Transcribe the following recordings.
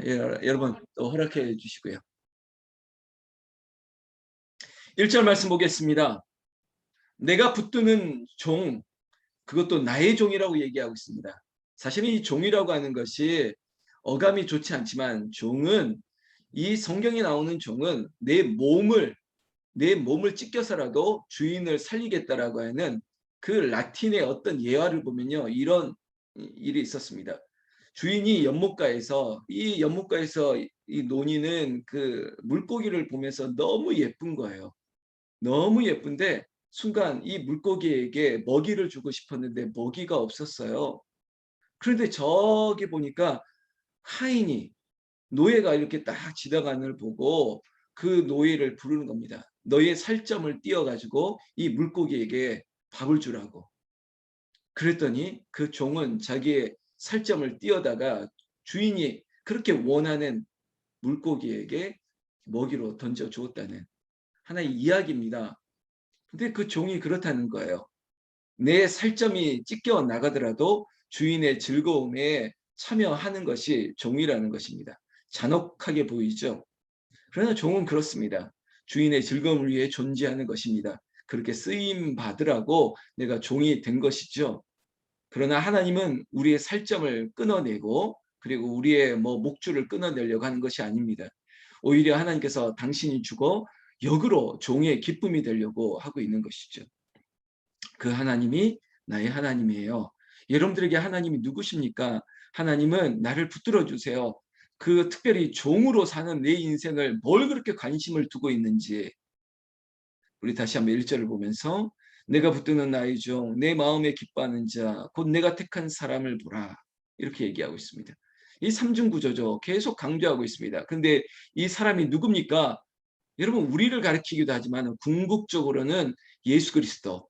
예, 여러분 또 허락해 주시고요. 1절 말씀 보겠습니다. 내가 붙드는 종, 그것도 나의 종이라고 얘기하고 있습니다. 사실은 이 종이라고 하는 것이 어감이 좋지 않지만 종은, 이 성경에 나오는 종은 내 몸을 찢겨서라도 주인을 살리겠다라고 하는 그 라틴의 어떤 예화를 보면요, 이런 일이 있었습니다. 주인이 연못가에서 이 논이는 그 물고기를 보면서 너무 예쁜 거예요. 너무 예쁜데 순간 이 물고기에게 먹이를 주고 싶었는데 먹이가 없었어요. 그런데 저기 보니까 하인이, 노예가 이렇게 딱 지나가는 걸 보고 그 노예를 부르는 겁니다. 너의 살점을 띄어가지고 이 물고기에게 밥을 주라고. 그랬더니 그 종은 자기의 살점을 띄어다가 주인이 그렇게 원하는 물고기에게 먹이로 던져 주었다는 하나의 이야기입니다. 근데 그 종이 그렇다는 거예요. 내 살점이 찢겨 나가더라도 주인의 즐거움에 참여하는 것이 종이라는 것입니다. 잔혹하게 보이죠? 그러나 종은 그렇습니다. 주인의 즐거움을 위해 존재하는 것입니다. 그렇게 쓰임 받으라고 내가 종이 된 것이죠. 그러나 하나님은 우리의 살점을 끊어내고 그리고 우리의 목줄을 끊어내려고 하는 것이 아닙니다. 오히려 하나님께서 당신이 죽어 역으로 종의 기쁨이 되려고 하고 있는 것이죠. 그 하나님이 나의 하나님이에요. 여러분들에게 하나님이 누구십니까? 하나님은 나를 붙들어 주세요. 그 특별히 종으로 사는 내 인생을 뭘 그렇게 관심을 두고 있는지, 우리 다시 한번 1절을 보면서 내가 붙드는 나의 종, 내 마음에 기뻐하는 자, 곧 내가 택한 사람을 보라. 이렇게 얘기하고 있습니다. 이 삼중 구조죠. 계속 강조하고 있습니다. 근데 이 사람이 누굽니까? 여러분, 우리를 가리키기도 하지만 궁극적으로는 예수 그리스도,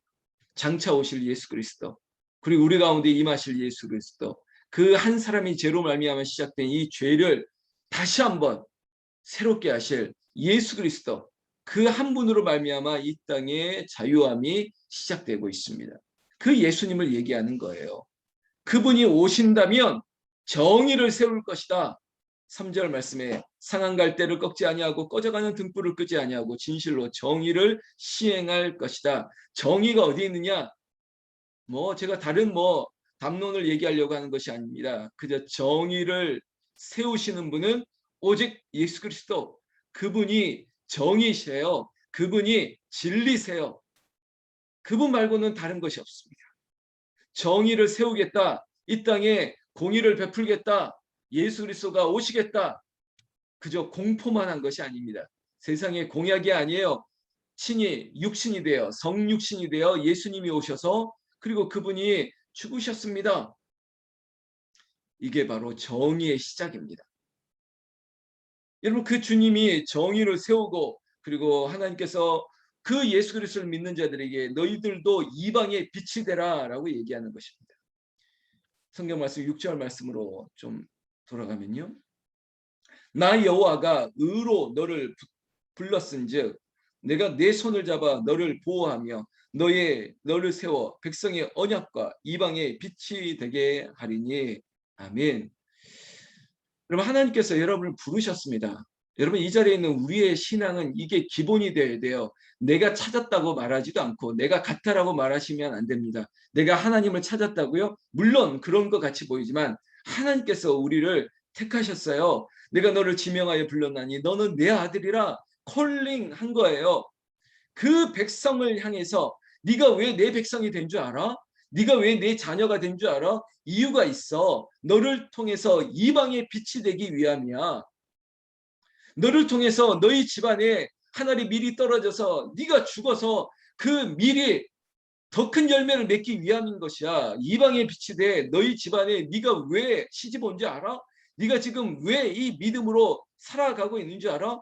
장차 오실 예수 그리스도, 그리고 우리 가운데 임하실 예수 그리스도, 그 한 사람이 죄로 말미암아 시작된 이 죄를 다시 한번 새롭게 하실 예수 그리스도, 그 한 분으로 말미암아 이 땅의 자유함이 시작되고 있습니다. 그 예수님을 얘기하는 거예요. 그분이 오신다면 정의를 세울 것이다. 3절 말씀에 상한 갈대를 꺾지 아니하고 꺼져가는 등불을 끄지 아니하고 진실로 정의를 시행할 것이다. 정의가 어디 있느냐? 제가 다른 담론을 얘기하려고 하는 것이 아닙니다. 그저 정의를 세우시는 분은 오직 예수 그리스도, 그분이 정의세요. 그분이 진리세요. 그분 말고는 다른 것이 없습니다. 정의를 세우겠다. 이 땅에 공의를 베풀겠다. 예수 그리스도가 오시겠다. 그저 공포만 한 것이 아닙니다. 세상의 공약이 아니에요. 신이 육신이 되어 성육신이 되어 예수님이 오셔서 그리고 그분이 죽으셨습니다. 이게 바로 정의의 시작입니다. 여러분, 그 주님이 정의를 세우고 그리고 하나님께서 그 예수 그리스도를 믿는 자들에게 너희들도 이방의 빛이 되라라고 얘기하는 것입니다. 성경 말씀 6절 말씀으로 좀 돌아가면요. 나 여호와가 의로 너를 불렀은즉 내가 내 손을 잡아 너를 보호하며 너를 세워 백성의 언약과 이방의 빛이 되게 하리니. 아멘. 여러분, 하나님께서 여러분을 부르셨습니다. 여러분, 이 자리에 있는 우리의 신앙은 이게 기본이 되어야 돼요. 내가 찾았다고 말하지도 않고 내가 같다라고 말하시면 안 됩니다. 내가 하나님을 찾았다고요? 물론 그런 것 같이 보이지만 하나님께서 우리를 택하셨어요. 내가 너를 지명하여 불렀나니 너는 내 아들이라 콜링한 거예요. 그 백성을 향해서 네가 왜 내 백성이 된 줄 알아? 네가 왜 내 자녀가 된 줄 알아? 이유가 있어. 너를 통해서 이방의 빛이 되기 위함이야. 너를 통해서 너희 집안에 하늘의 밀이 떨어져서 네가 죽어서 그 밀이 더 큰 열매를 맺기 위함인 것이야. 이방의 빛이 돼. 너희 집안에 네가 왜 시집 온 줄 알아? 네가 지금 왜 이 믿음으로 살아가고 있는 줄 알아?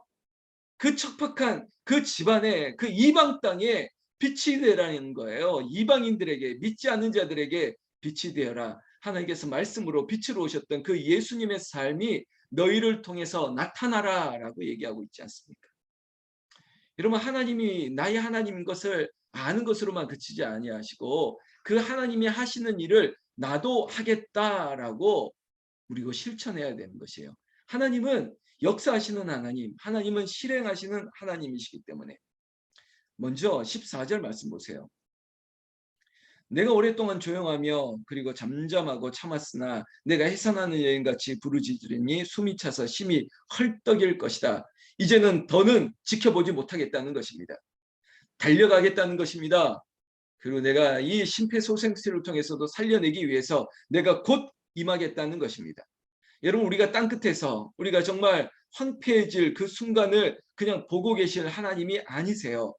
그 척박한 그 집안에 그 이방 땅에 빛이 되라는 거예요. 이방인들에게, 믿지 않는 자들에게 빛이 되어라. 하나님께서 말씀으로 빛으로 오셨던 그 예수님의 삶이 너희를 통해서 나타나라라고 얘기하고 있지 않습니까? 여러분, 하나님이 나의 하나님인 것을 아는 것으로만 그치지 아니하시고 그 하나님이 하시는 일을 나도 하겠다라고 우리가 실천해야 되는 것이에요. 하나님은 역사하시는 하나님, 하나님은 실행하시는 하나님이시기 때문에. 먼저 14절 말씀 보세요. 내가 오랫동안 조용하며 그리고 잠잠하고 참았으나 내가 해산하는 여인같이 부르짖으니 숨이 차서 심히 헐떡일 것이다. 이제는 더는 지켜보지 못하겠다는 것입니다. 달려가겠다는 것입니다. 그리고 내가 이 심폐소생술을 통해서도 살려내기 위해서 내가 곧 임하겠다는 것입니다. 여러분, 우리가 땅끝에서 우리가 정말 황폐해질 그 순간을 그냥 보고 계실 하나님이 아니세요.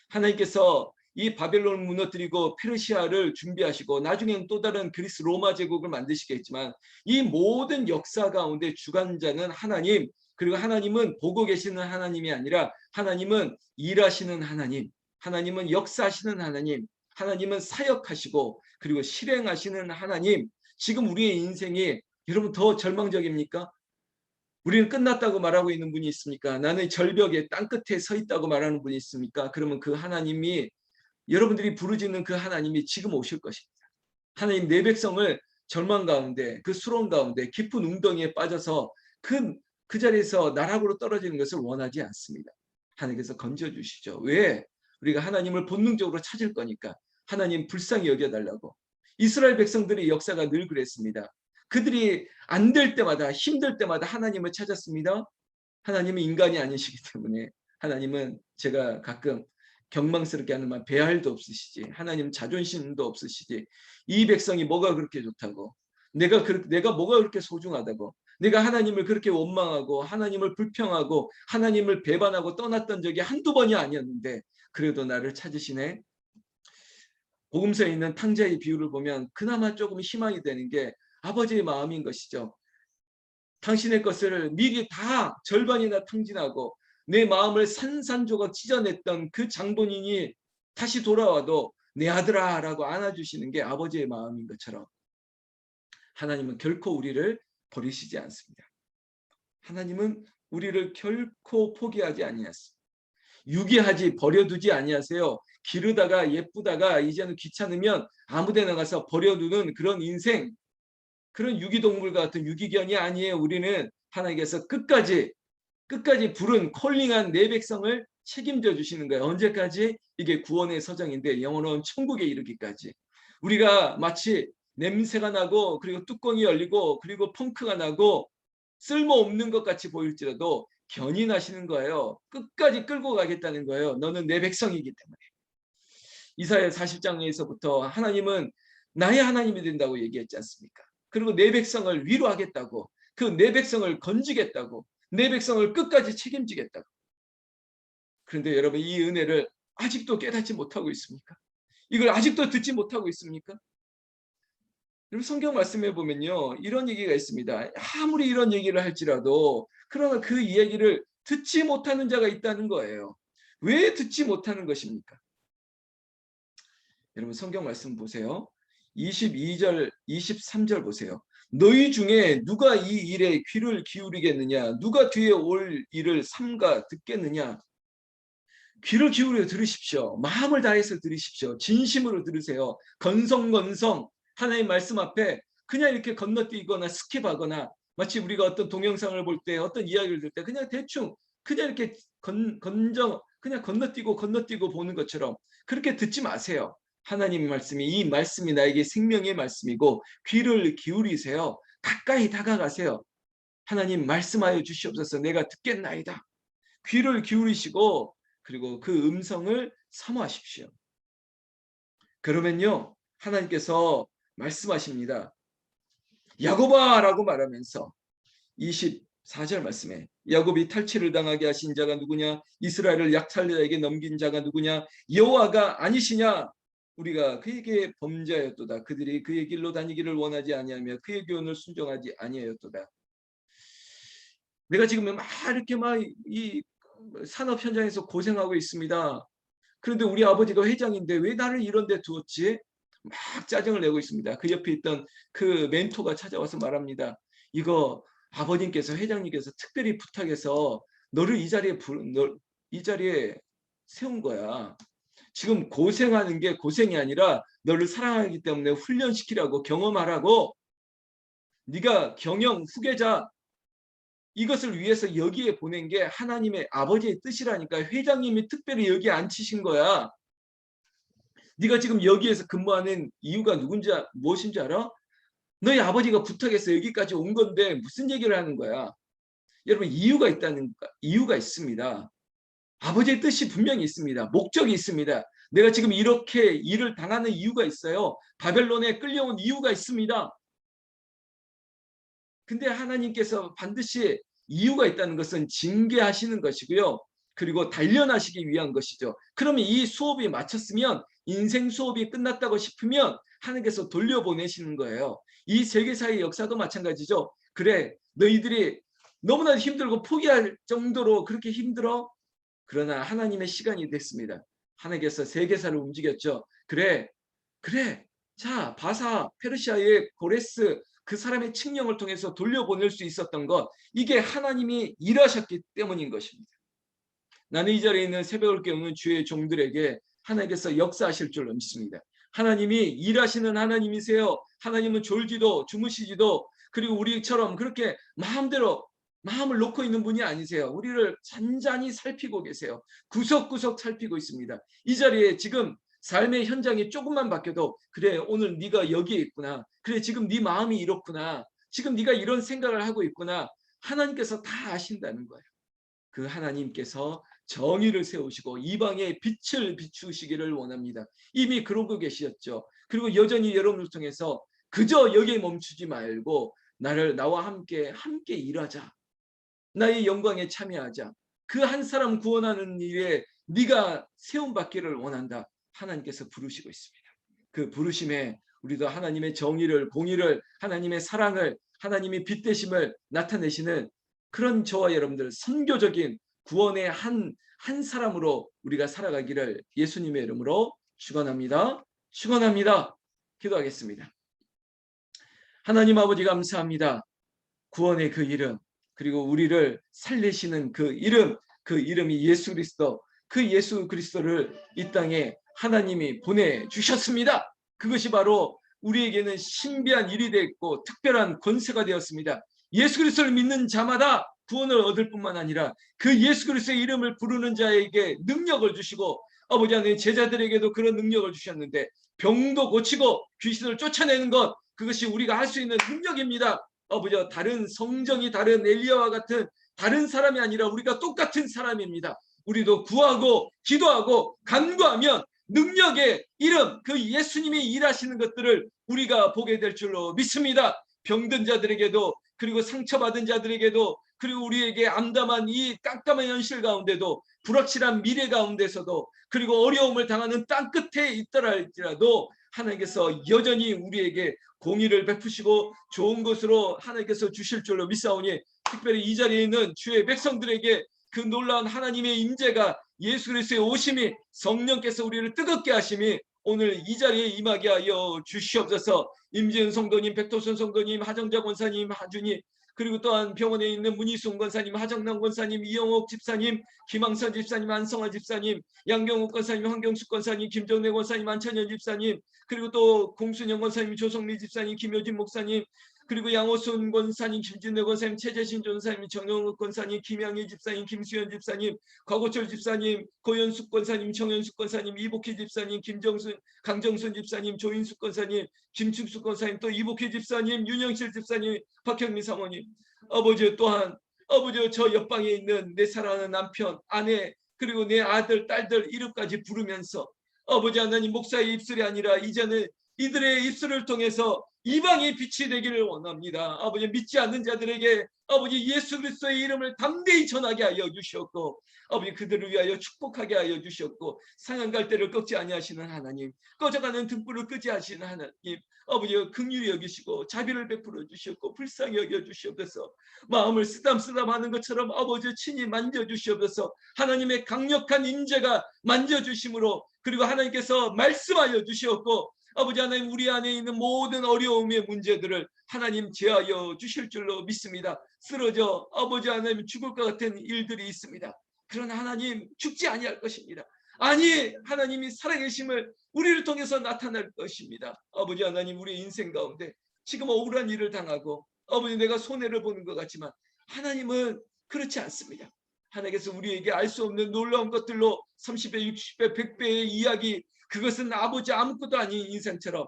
하나님께서 이 바벨론을 무너뜨리고 페르시아를 준비하시고 나중에는 또 다른 그리스 로마 제국을 만드시겠지만 이 모든 역사 가운데 주관자는 하나님, 그리고 하나님은 보고 계시는 하나님이 아니라 하나님은 일하시는 하나님, 하나님은 역사하시는 하나님, 하나님은 사역하시고 그리고 실행하시는 하나님. 지금 우리의 인생이 여러분 더 절망적입니까? 우리는 끝났다고 말하고 있는 분이 있습니까? 나는 절벽에 땅끝에 서 있다고 말하는 분이 있습니까? 그러면 그 하나님이, 여러분들이 부르짖는 그 하나님이 지금 오실 것입니다. 하나님, 내 백성을 절망 가운데, 그 수렁 가운데 깊은 웅덩이에 빠져서 그 자리에서 나락으로 떨어지는 것을 원하지 않습니다. 하나님께서 건져주시죠. 왜? 우리가 하나님을 본능적으로 찾을 거니까. 하나님 불쌍히 여겨달라고. 이스라엘 백성들의 역사가 늘 그랬습니다. 그들이 안 될 때마다, 힘들 때마다 하나님을 찾았습니다. 하나님은 인간이 아니시기 때문에. 하나님은, 제가 가끔 경망스럽게 하는 말, 배알도 없으시지, 하나님 자존심도 없으시지, 이 백성이 뭐가 그렇게 좋다고, 내가 뭐가 그렇게 소중하다고, 내가 하나님을 그렇게 원망하고 하나님을 불평하고 하나님을 배반하고 떠났던 적이 한두 번이 아니었는데 그래도 나를 찾으시네. 복음서에 있는 탕자의 비유를 보면 그나마 조금 희망이 되는 게 아버지의 마음인 것이죠. 당신의 것을 미리 다 절반이나 탕진하고 내 마음을 산산조각 찢어냈던 그 장본인이 다시 돌아와도 내 아들아 라고 안아주시는 게 아버지의 마음인 것처럼 하나님은 결코 우리를 버리시지 않습니다. 하나님은 우리를 결코 포기하지 아니하십니다. 유기하지, 버려두지 아니하세요. 기르다가 예쁘다가 이제는 귀찮으면 아무데나 가서 버려두는 그런 인생, 그런 유기동물 같은 유기견이 아니에요. 우리는 하나님께서 끝까지 부른 콜링한 내 백성을 책임져 주시는 거예요. 언제까지? 이게 구원의 서정인데 영원한 천국에 이르기까지. 우리가 마치 냄새가 나고 그리고 뚜껑이 열리고 그리고 펑크가 나고 쓸모없는 것 같이 보일지라도 견인하시는 거예요. 끝까지 끌고 가겠다는 거예요. 너는 내 백성이기 때문에. 이사야 40장에서부터 하나님은 나의 하나님이 된다고 얘기했지 않습니까? 그리고 내 백성을 위로하겠다고, 그 내 백성을 건지겠다고, 내 백성을 끝까지 책임지겠다고. 그런데 여러분, 이 은혜를 아직도 깨닫지 못하고 있습니까? 이걸 아직도 듣지 못하고 있습니까? 여러분, 성경 말씀에 보면요, 이런 얘기가 있습니다. 아무리 이런 얘기를 할지라도 그러나 그 이야기를 듣지 못하는 자가 있다는 거예요. 왜 듣지 못하는 것입니까? 여러분, 성경 말씀 보세요. 22절, 23절 보세요. 너희 중에 누가 이 일에 귀를 기울이겠느냐? 누가 뒤에 올 일을 삼가 듣겠느냐? 귀를 기울여 들으십시오. 마음을 다해서 들으십시오. 진심으로 들으세요. 건성건성 하나님 말씀 앞에 그냥 이렇게 건너뛰거나 스킵하거나, 마치 우리가 어떤 동영상을 볼 때, 어떤 이야기를 들을 때 그냥 대충 그냥 이렇게 그냥 건너뛰고 보는 것처럼 그렇게 듣지 마세요. 하나님 말씀이, 이 말씀이 나에게 생명의 말씀이고 귀를 기울이세요. 가까이 다가가세요. 하나님 말씀하여 주시옵소서. 내가 듣겠나이다. 귀를 기울이시고 그리고 그 음성을 사모하십시오. 그러면요, 하나님께서 말씀하십니다. 야곱아라고 말하면서 24절 말씀에, 야곱이 탈취를 당하게 하신 자가 누구냐? 이스라엘을 약탈자에게 넘긴 자가 누구냐? 여호와가 아니시냐? 우리가 그에게 범죄하였도다. 그들이 그의 길로 다니기를 원하지 아니하며 그의 교훈을 순종하지 아니하였도다. 내가 지금 막 이렇게 이 산업 현장에서 고생하고 있습니다. 그런데 우리 아버지가 회장인데 왜 나를 이런 데 두었지? 막 짜증을 내고 있습니다. 그 옆에 있던 그 멘토가 찾아와서 말합니다. 이거 아버님께서, 회장님께서 특별히 부탁해서 너를 이 자리에 세운 거야. 지금 고생하는 게 고생이 아니라 너를 사랑하기 때문에 훈련시키라고, 경험하라고. 네가 경영 후계자, 이것을 위해서 여기에 보낸 게 하나님의 아버지의 뜻이라니까. 회장님이 특별히 여기 앉히신 거야. 네가 지금 여기에서 근무하는 이유가 누군지 무엇인지 알아? 너희 아버지가 부탁해서 여기까지 온 건데 무슨 얘기를 하는 거야? 여러분, 이유가 있습니다. 아버지의 뜻이 분명히 있습니다. 목적이 있습니다. 내가 지금 이렇게 일을 당하는 이유가 있어요. 바벨론에 끌려온 이유가 있습니다. 근데 하나님께서 반드시 이유가 있다는 것은 징계하시는 것이고요. 그리고 단련하시기 위한 것이죠. 그러면 이 수업이 마쳤으면, 인생 수업이 끝났다고 싶으면 하나님께서 돌려보내시는 거예요. 이 세계사의 역사도 마찬가지죠. 그래, 너희들이 너무나 힘들고 포기할 정도로 그렇게 힘들어? 그러나 하나님의 시간이 됐습니다. 하나님께서 세계사를 움직였죠. 그래, 자, 바사, 페르시아의 고레스, 그 사람의 칙령을 통해서 돌려보낼 수 있었던 것, 이게 하나님이 일하셨기 때문인 것입니다. 나는 이 자리에 있는 새벽을 깨우는 주의 종들에게 하나님께서 역사하실 줄로 믿습니다. 하나님이 일하시는 하나님이세요. 하나님은 졸지도 주무시지도, 그리고 우리처럼 그렇게 마음대로 마음을 놓고 있는 분이 아니세요. 우리를 잔잔히 살피고 계세요. 구석구석 살피고 있습니다. 이 자리에 지금 삶의 현장이 조금만 바뀌어도, 그래, 오늘 네가 여기에 있구나. 그래, 지금 네 마음이 이렇구나. 지금 네가 이런 생각을 하고 있구나. 하나님께서 다 아신다는 거예요. 그 하나님께서 정의를 세우시고 이방에 빛을 비추시기를 원합니다. 이미 그러고 계셨죠. 그리고 여전히 여러분을 통해서 그저 여기에 멈추지 말고 나와 함께 일하자. 나의 영광에 참여하자. 그 한 사람 구원하는 일에 네가 세움받기를 원한다. 하나님께서 부르시고 있습니다. 그 부르심에 우리도 하나님의 정의를, 공의를, 하나님의 사랑을, 하나님의 빛되심을 나타내시는 그런 저와 여러분들, 선교적인 구원의 한 사람으로 우리가 살아가기를 예수님의 이름으로 축원합니다. 축원합니다. 기도하겠습니다. 하나님 아버지, 감사합니다. 구원의 그 이름, 그리고 우리를 살리시는 그 이름, 그 이름이 예수 그리스도, 그 예수 그리스도를 이 땅에 하나님이 보내주셨습니다. 그것이 바로 우리에게는 신비한 일이 되었고 특별한 권세가 되었습니다. 예수 그리스도를 믿는 자마다 구원을 얻을 뿐만 아니라 그 예수 그리스도의 이름을 부르는 자에게 능력을 주시고, 아버지 하나님, 제자들에게도 그런 능력을 주셨는데 병도 고치고 귀신을 쫓아내는 것, 그것이 우리가 할 수 있는 능력입니다. 아버지, 다른 성정이 다른 엘리야와 같은 다른 사람이 아니라 우리가 똑같은 사람입니다. 우리도 구하고 기도하고 간구하면 능력의 이름, 그 예수님이 일하시는 것들을 우리가 보게 될 줄로 믿습니다. 병든 자들에게도, 그리고 상처받은 자들에게도, 그리고 우리에게 암담한 이 깜깜한 현실 가운데도, 불확실한 미래 가운데서도, 그리고 어려움을 당하는 땅 끝에 있더라 할지라도 하나님께서 여전히 우리에게 공의를 베푸시고 좋은 것으로 하나님께서 주실 줄로 믿사오니, 특별히 이 자리에 있는 주의 백성들에게 그 놀라운 하나님의 임재가, 예수 그리스도의 오심이, 성령께서 우리를 뜨겁게 하심이 오늘 이 자리에 임하게 하여 주시옵소서. 임지은 성도님, 백도선 성도님, 하정자 권사님, 하준이, 그리고 또한 병원에 있는 문희순 권사님, 하정남 권사님, 이영옥 집사님, 김항선 집사님, 안성화 집사님, 양경욱 권사님, 황경숙 권사님, 김정래 권사님, 안천현 집사님, 그리고 또 공순영 권사님, 조성미 집사님, 김효진 목사님, 그리고 양호순 권사님, 김진래 권사님, 최재신 전사님, 정영욱 권사님, 김양희 집사님, 김수현 집사님, 곽호철 집사님, 고현숙 권사님, 정현숙 권사님, 이복희 집사님, 강정순 집사님, 조인숙 권사님, 김충숙 권사님, 또 이복희 집사님, 윤영실 집사님, 박형미 사모님, 아버지, 또한 아버지, 저 옆방에 있는 내 사랑하는 남편, 아내, 그리고 내 아들, 딸들 이름까지 부르면서, 아버지 하나님, 목사의 입술이 아니라 이제는 이들의 입술을 통해서 이방의 빛이 되기를 원합니다. 아버지, 믿지 않는 자들에게 아버지 예수 그리스도의 이름을 담대히 전하게 하여 주시옵고, 아버지 그들을 위하여 축복하게 하여 주시옵고, 상한 갈대를 꺾지 아니하시는 하나님, 꺼져가는 등불을 끄지 하시는 하나님, 아버지 긍휼히 여기시고 자비를 베풀어 주시옵고 불쌍히 여겨 주시옵소서. 마음을 쓰담쓰담하는 것처럼 아버지 친히 만져주시옵소서. 하나님의 강력한 임재가 만져주심으로, 그리고 하나님께서 말씀하여 주시옵고, 아버지 하나님, 우리 안에 있는 모든 어려움의 문제들을 하나님 제하여 주실 줄로 믿습니다. 쓰러져 아버지 하나님 죽을 것 같은 일들이 있습니다. 그러나 하나님 죽지 아니할 것입니다. 아니, 하나님이 살아계심을 우리를 통해서 나타날 것입니다. 아버지 하나님, 우리 인생 가운데 지금 억울한 일을 당하고, 아버지 내가 손해를 보는 것 같지만 하나님은 그렇지 않습니다. 하나님께서 우리에게 알 수 없는 놀라운 것들로 30배, 60배, 100배의 이야기, 그것은 아버지 아무것도 아닌 인생처럼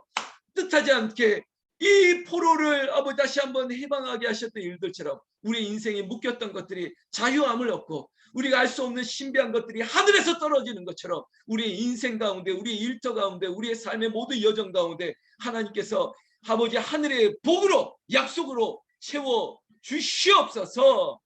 뜻하지 않게 이 포로를 아버지 다시 한번 해방하게 하셨던 일들처럼 우리 인생에 묶였던 것들이 자유함을 얻고 우리가 알 수 없는 신비한 것들이 하늘에서 떨어지는 것처럼 우리의 인생 가운데, 우리의 일터 가운데, 우리의 삶의 모든 여정 가운데 하나님께서 아버지 하늘의 복으로, 약속으로 채워 주시옵소서.